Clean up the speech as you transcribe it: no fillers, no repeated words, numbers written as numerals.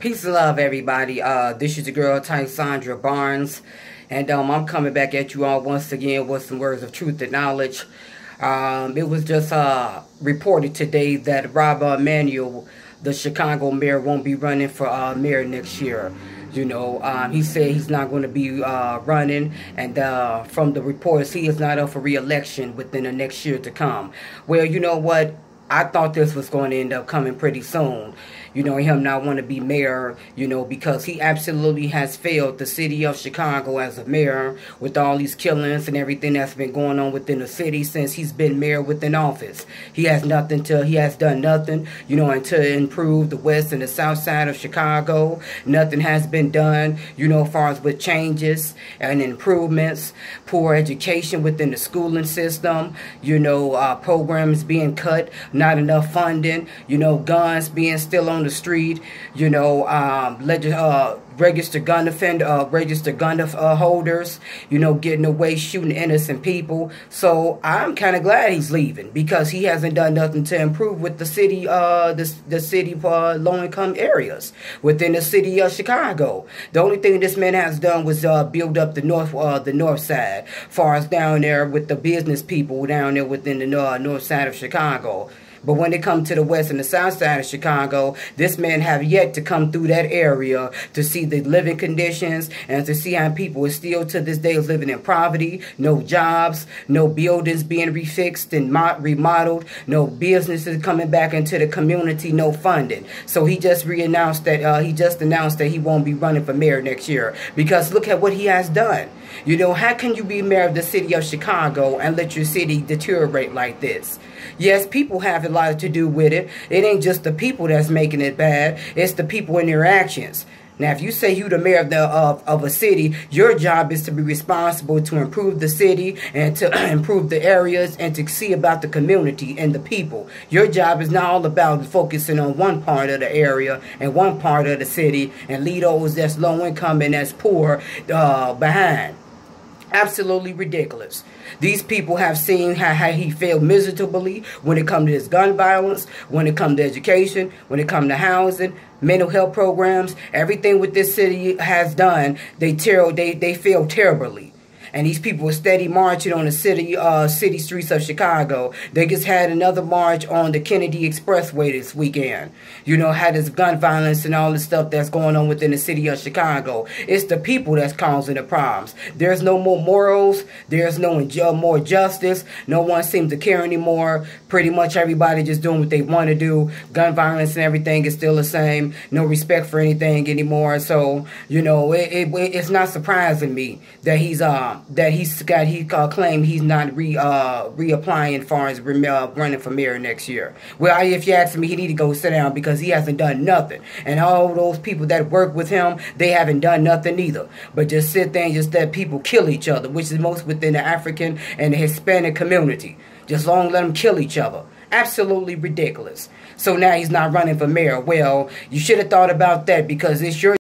Peace and love, everybody. This is the girl type Sandra Barnes, and I'm coming back at you all once again with some words of truth and knowledge. It was just reported today that Emanuel, the Chicago mayor, won't be running for mayor next year. He said he's not going to be running, and from the reports, he is not up for re-election within the next year to come. Well, you know what? I thought this was going to end up coming pretty soon. Him not want to be mayor, because he absolutely has failed the city of Chicago as a mayor with all these killings and everything that's been going on within the city since he's been mayor within office. He has done nothing, to improve the west and the south side of Chicago. Nothing has been done, as far as with changes and improvements, poor education within the schooling system, programs being cut, not enough funding, guns being still on the street, registered gun holders, getting away shooting innocent people. So I'm kind of glad he's leaving because he hasn't done nothing to improve with the city, the city low-income areas within the city of Chicago. The only thing this man has done was build up the north side, far as down there with the business people down there within the north side of Chicago. But when it comes to the west and the south side of Chicago, this man have yet to come through that area to see the living conditions and to see how people is still to this day is living in poverty, no jobs, no buildings being refixed and remodeled, no businesses coming back into the community, no funding. So he just announced that he won't be running for mayor next year because look at what he has done. How can you be mayor of the city of Chicago and let your city deteriorate like this? Yes, people have a lot to do with it. It ain't just the people that's making it bad. It's the people in their actions. Now, if you say you're the mayor of a city, your job is to be responsible to improve the city and to improve the areas and to see about the community and the people. Your job is not all about focusing on one part of the area and one part of the city and leave those that's low income and that's poor behind. Absolutely ridiculous. These people have seen how he failed miserably when it comes to his gun violence, when it comes to education, when it comes to housing, mental health programs. Everything with this city has done, they failed terribly. And these people were steady marching on the city streets of Chicago. They just had another march on the Kennedy Expressway this weekend. Had this gun violence and all the stuff that's going on within the city of Chicago. It's the people that's causing the problems. There's no more morals. There's no more justice. No one seems to care anymore. Pretty much everybody just doing what they want to do. Gun violence and everything is still the same. No respect for anything anymore. So, it's not surprising me that he claimed he's not reapplying as far as running for mayor next year. Well, if you ask me, he need to go sit down because he hasn't done nothing. And all those people that work with him, they haven't done nothing either. But just sit there and just let people kill each other, which is most within the African and the Hispanic community. Just let them kill each other. Absolutely ridiculous. So now he's not running for mayor. Well, you should have thought about that because it's your